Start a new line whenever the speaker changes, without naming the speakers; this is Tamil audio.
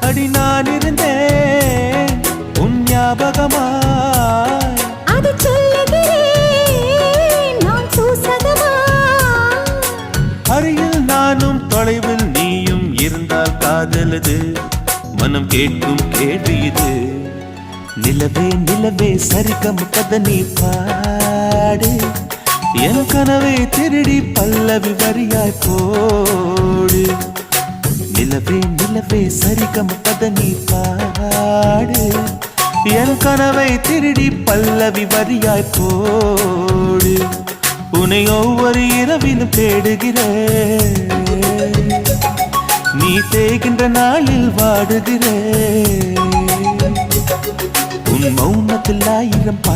அடி நான் இருந்தேன் உன் ஞாபகமாய்,
அது சொல்லுகிறேன் நான் சூசகமா.
அருகில் நானும் தொலைவில் நீயும் இருந்தால் காதலது மனம் கேட்கும் கேள்வி இது. நிலவே நிலவே சரிகம் கதை நீ பாடு, என் கனவை திருடி பல்லவி வரியாய் போடு. நிலவே நிலவே சரிகம் கதை நீ பாடு, என் கனவை திருடி பல்லவி வரியாய் போடு. உன்னை ஒவ்வொரு இரவிலும் தேடுகிறேன், நீ தேகின்ற நாளில் வாடுகிறேன். உன் மௌனத்தில் 1000 பாட்டு